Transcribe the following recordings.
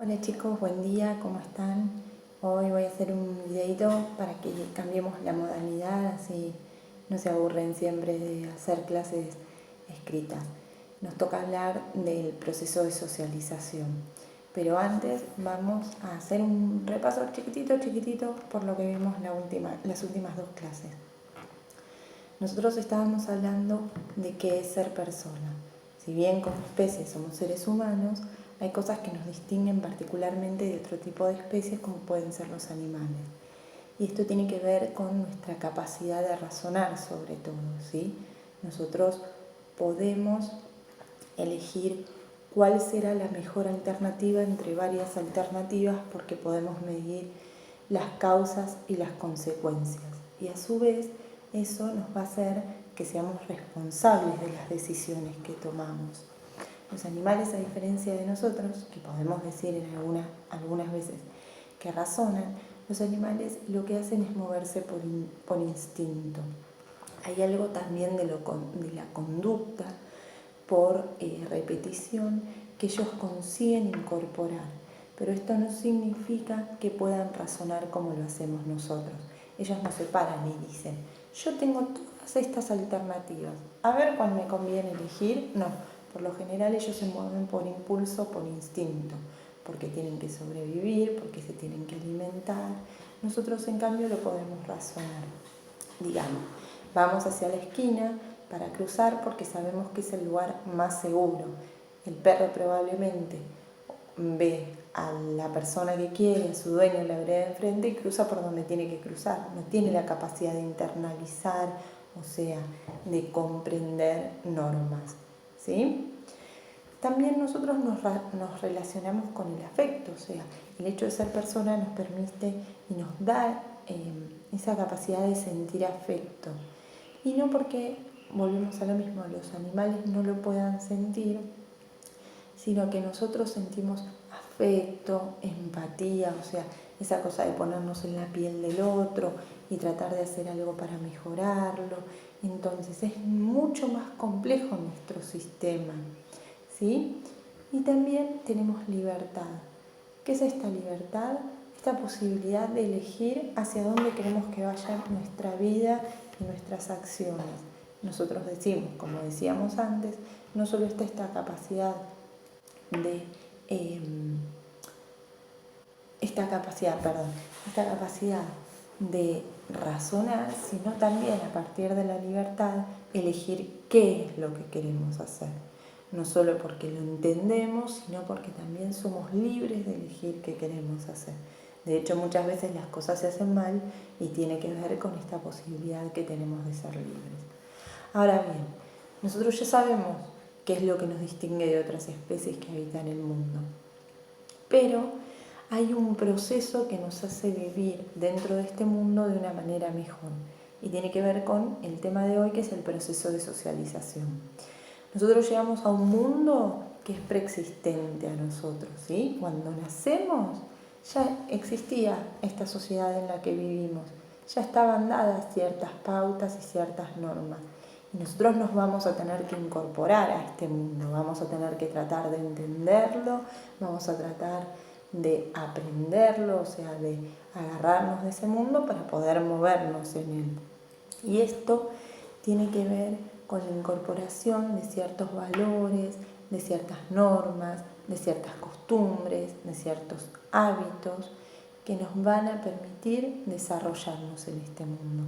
Hola chicos, buen día, ¿cómo están? Hoy voy a hacer un videito para que cambiemos la modalidad, así no se aburren siempre de hacer clases escritas. Nos toca hablar del proceso de socialización, pero antes vamos a hacer un repaso chiquitito por lo que vimos las últimas dos clases. Nosotros estábamos hablando de qué es ser persona. Si bien como especie somos seres humanos, hay cosas que nos distinguen particularmente de otro tipo de especies como pueden ser los animales. Y esto tiene que ver con nuestra capacidad de razonar sobre todo, ¿sí? Nosotros podemos elegir cuál será la mejor alternativa entre varias alternativas porque podemos medir las causas y las consecuencias. Y a su vez eso nos va a hacer que seamos responsables de las decisiones que tomamos. Los animales, a diferencia de nosotros, que podemos decir en algunas veces que razonan, los animales lo que hacen es moverse por instinto. Hay algo también de la conducta por repetición que ellos consiguen incorporar, pero esto no significa que puedan razonar como lo hacemos nosotros. Ellos no se paran y dicen, yo tengo todas estas alternativas, a ver cuál me conviene elegir. No, por lo general ellos se mueven por impulso, por instinto, porque tienen que sobrevivir, porque se tienen que alimentar. Nosotros en cambio lo podemos razonar. Digamos, vamos hacia la esquina para cruzar porque sabemos que es el lugar más seguro. El perro probablemente ve a la persona que quiere, a su dueño en la vereda de enfrente y cruza por donde tiene que cruzar. No tiene la capacidad de internalizar, o sea, de comprender normas, ¿sí? También nosotros nos relacionamos con el afecto, o sea, el hecho de ser persona nos permite y nos da esa capacidad de sentir afecto. Y no porque, volvemos a lo mismo, los animales no lo puedan sentir, sino que nosotros sentimos afecto, empatía, o sea, esa cosa de ponernos en la piel del otro y tratar de hacer algo para mejorarlo. Entonces es mucho más complejo nuestro sistema, ¿sí? Y también tenemos libertad. ¿Qué es esta libertad? Esta posibilidad de elegir hacia dónde queremos que vaya nuestra vida y nuestras acciones. Nosotros decimos, como decíamos antes, no solo está esta capacidad de razonar, sino también a partir de la libertad elegir qué es lo que queremos hacer. No solo porque lo entendemos, sino porque también somos libres de elegir qué queremos hacer. De hecho, muchas veces las cosas se hacen mal y tiene que ver con esta posibilidad que tenemos de ser libres. Ahora bien, nosotros ya sabemos qué es lo que nos distingue de otras especies que habitan el mundo. Pero hay un proceso que nos hace vivir dentro de este mundo de una manera mejor. Y tiene que ver con el tema de hoy, que es el proceso de socialización. Nosotros llegamos a un mundo que es preexistente a nosotros, ¿sí? Cuando nacemos ya existía esta sociedad en la que vivimos, ya estaban dadas ciertas pautas y ciertas normas. Y nosotros nos vamos a tener que incorporar a este mundo, vamos a tener que tratar de entenderlo, vamos a tratar de aprenderlo, o sea, de agarrarnos de ese mundo para poder movernos en él. Y esto tiene que ver con la incorporación de ciertos valores, de ciertas normas, de ciertas costumbres, de ciertos hábitos que nos van a permitir desarrollarnos en este mundo.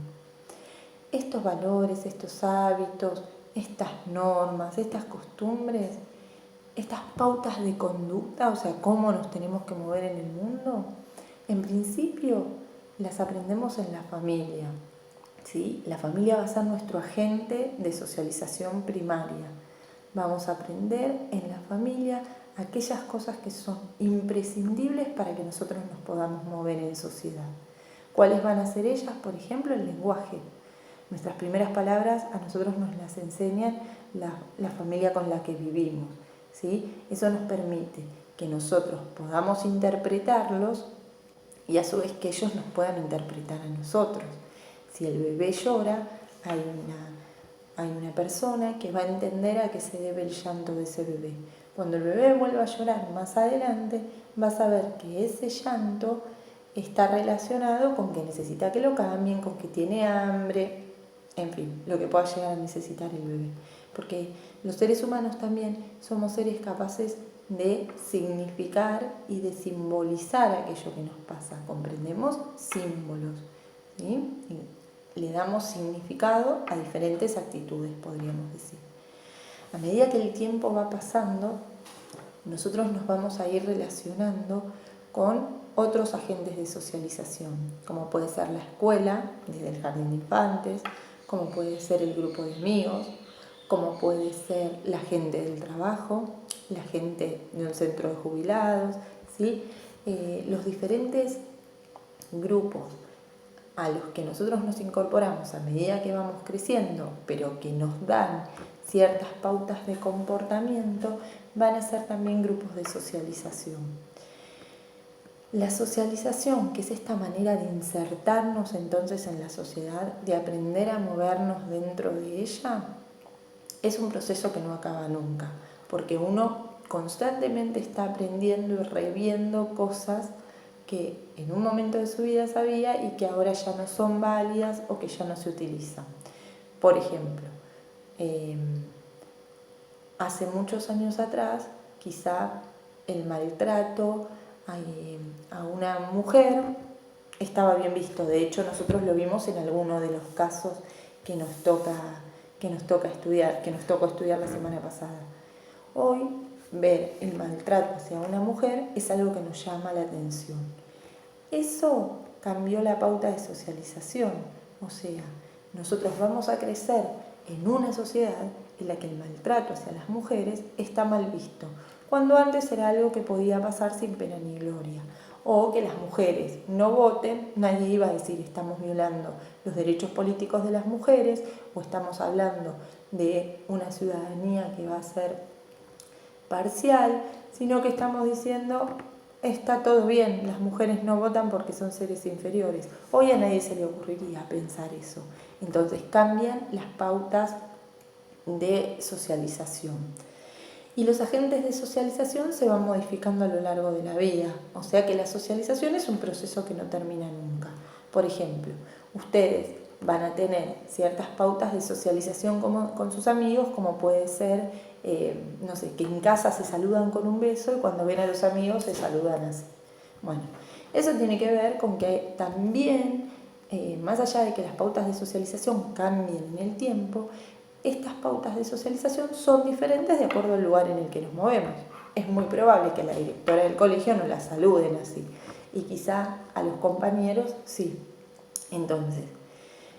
Estos valores, estos hábitos, estas normas, estas costumbres, estas pautas de conducta, o sea, cómo nos tenemos que mover en el mundo, en principio las aprendemos en la familia, ¿sí? La familia va a ser nuestro agente de socialización primaria. Vamos a aprender en la familia aquellas cosas que son imprescindibles para que nosotros nos podamos mover en sociedad. ¿Cuáles van a ser ellas? Por ejemplo, el lenguaje. Nuestras primeras palabras a nosotros nos las enseña la familia con la que vivimos, ¿sí? Eso nos permite que nosotros podamos interpretarlos y a su vez que ellos nos puedan interpretar a nosotros. Si el bebé llora, hay una persona que va a entender a qué se debe el llanto de ese bebé. Cuando el bebé vuelva a llorar más adelante, vas a ver que ese llanto está relacionado con que necesita que lo cambien, con que tiene hambre, en fin, lo que pueda llegar a necesitar el bebé. Porque los seres humanos también somos seres capaces de significar y de simbolizar aquello que nos pasa. Comprendemos símbolos, ¿sí? Y le damos significado a diferentes actitudes, podríamos decir. A medida que el tiempo va pasando, nosotros nos vamos a ir relacionando con otros agentes de socialización, como puede ser la escuela, desde el jardín de infantes, como puede ser el grupo de amigos, como puede ser la gente del trabajo, la gente de un centro de jubilados, ¿sí? Los diferentes grupos a los que nosotros nos incorporamos a medida que vamos creciendo, pero que nos dan ciertas pautas de comportamiento, van a ser también grupos de socialización. La socialización, que es esta manera de insertarnos entonces en la sociedad, de aprender a movernos dentro de ella, es un proceso que no acaba nunca, porque uno constantemente está aprendiendo y reviendo cosas que en un momento de su vida sabía y que ahora ya no son válidas o que ya no se utilizan. Por ejemplo, hace muchos años atrás, quizá el maltrato a una mujer estaba bien visto. De hecho, nosotros lo vimos en alguno de los casos que nos tocó estudiar la semana pasada. Hoy, ver el maltrato hacia una mujer es algo que nos llama la atención. Eso cambió la pauta de socialización. O sea, nosotros vamos a crecer en una sociedad en la que el maltrato hacia las mujeres está mal visto, cuando antes era algo que podía pasar sin pena ni gloria. O que las mujeres no voten, nadie iba a decir estamos violando los derechos políticos de las mujeres o estamos hablando de una ciudadanía que va a ser parcial, sino que estamos diciendo está todo bien, las mujeres no votan porque son seres inferiores. Hoy a nadie se le ocurriría pensar eso. Entonces cambian las pautas de socialización. Y los agentes de socialización se van modificando a lo largo de la vida. O sea que la socialización es un proceso que no termina nunca. Por ejemplo, ustedes van a tener ciertas pautas de socialización con sus amigos, como puede ser, no sé, que en casa se saludan con un beso y cuando ven a los amigos se saludan así. Bueno, eso tiene que ver con que también, más allá de que las pautas de socialización cambien en el tiempo, estas pautas de socialización son diferentes de acuerdo al lugar en el que nos movemos. Es muy probable que a la directora del colegio no la saluden así y quizá a los compañeros sí. Entonces,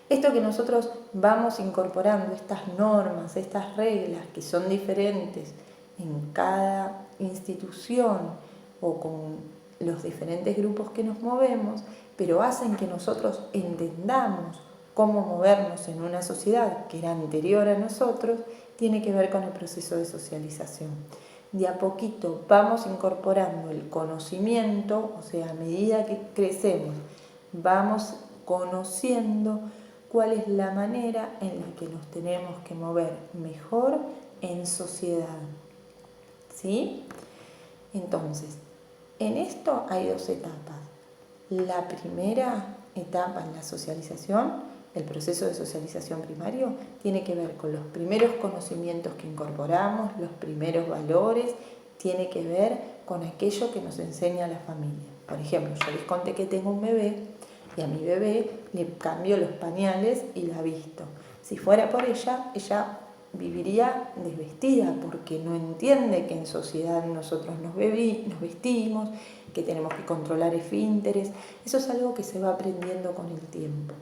esto que nosotros vamos incorporando, estas normas, estas reglas que son diferentes en cada institución o con los diferentes grupos que nos movemos, pero hacen que nosotros entendamos cómo movernos en una sociedad que era anterior a nosotros, tiene que ver con el proceso de socialización. De a poquito vamos incorporando el conocimiento, o sea, a medida que crecemos, vamos conociendo cuál es la manera en la que nos tenemos que mover mejor en sociedad. ¿Sí? Entonces, en esto hay dos etapas. La primera etapa en la socialización, el proceso de socialización primario, tiene que ver con los primeros conocimientos que incorporamos, los primeros valores, tiene que ver con aquello que nos enseña la familia. Por ejemplo, yo les conté que tengo un bebé y a mi bebé le cambio los pañales y la visto. Si fuera por ella, ella viviría desvestida porque no entiende que en sociedad nosotros nos vestimos, que tenemos que controlar esfínteres. Eso es algo que se va aprendiendo con el tiempo.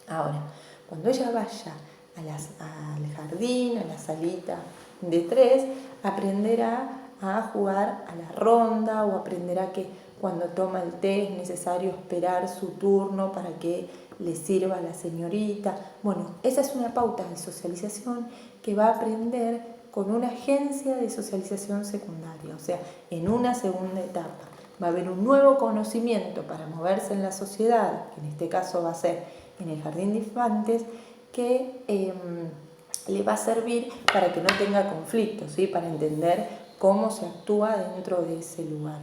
Ahora, cuando ella vaya al jardín, a la salita de 3, aprenderá a jugar a la ronda o aprenderá que cuando toma el té es necesario esperar su turno para que le sirva a la señorita. Bueno, esa es una pauta de socialización que va a aprender con una agencia de socialización secundaria, o sea, en una segunda etapa. Va a haber un nuevo conocimiento para moverse en la sociedad, que en este caso va a ser en el jardín de infantes, que le va a servir para que no tenga conflictos, ¿sí? Para entender cómo se actúa dentro de ese lugar.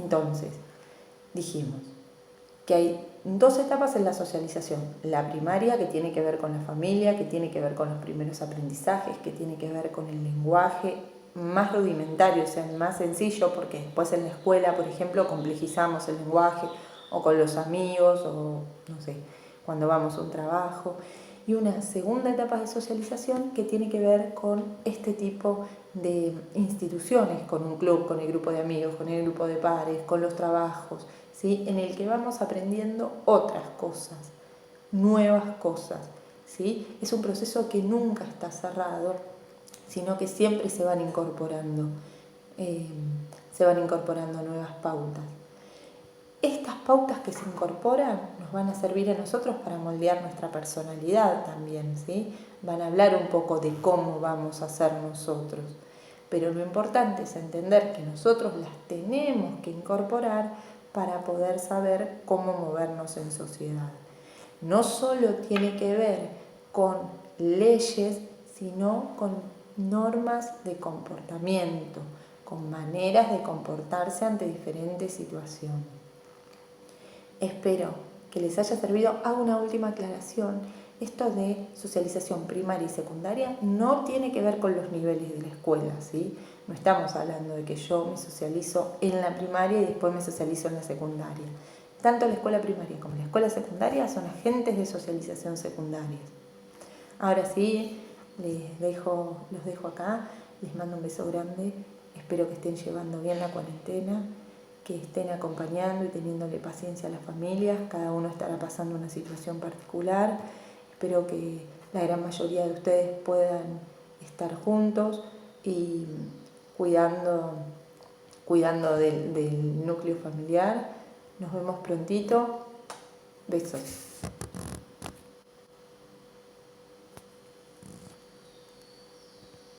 Entonces, dijimos que hay 2 etapas en la socialización. La primaria, que tiene que ver con la familia, que tiene que ver con los primeros aprendizajes, que tiene que ver con el lenguaje más rudimentario, o sea, el más sencillo, porque después en la escuela, por ejemplo, complejizamos el lenguaje, o con los amigos, o no sé, cuando vamos a un trabajo. Y una segunda etapa de socialización que tiene que ver con este tipo de instituciones, con un club, con el grupo de amigos, con el grupo de pares, con los trabajos, ¿sí? En el que vamos aprendiendo otras cosas, nuevas cosas, ¿sí? Es un proceso que nunca está cerrado, sino que siempre se van incorporando nuevas pautas. Estas pautas que se incorporan nos van a servir a nosotros para moldear nuestra personalidad también, ¿sí? Van a hablar un poco de cómo vamos a ser nosotros. Pero lo importante es entender que nosotros las tenemos que incorporar para poder saber cómo movernos en sociedad. No solo tiene que ver con leyes, sino con normas de comportamiento, con maneras de comportarse ante diferentes situaciones. Espero que les haya servido. Hago una última aclaración. Esto de socialización primaria y secundaria no tiene que ver con los niveles de la escuela, ¿sí? No estamos hablando de que yo me socializo en la primaria y después me socializo en la secundaria. Tanto la escuela primaria como la escuela secundaria son agentes de socialización secundarias. Ahora sí, los dejo acá. Les mando un beso grande. Espero que estén llevando bien la cuarentena, que estén acompañando y teniéndole paciencia a las familias. Cada uno estará pasando una situación particular. Espero que la gran mayoría de ustedes puedan estar juntos y cuidando del núcleo familiar. Nos vemos prontito. Besos.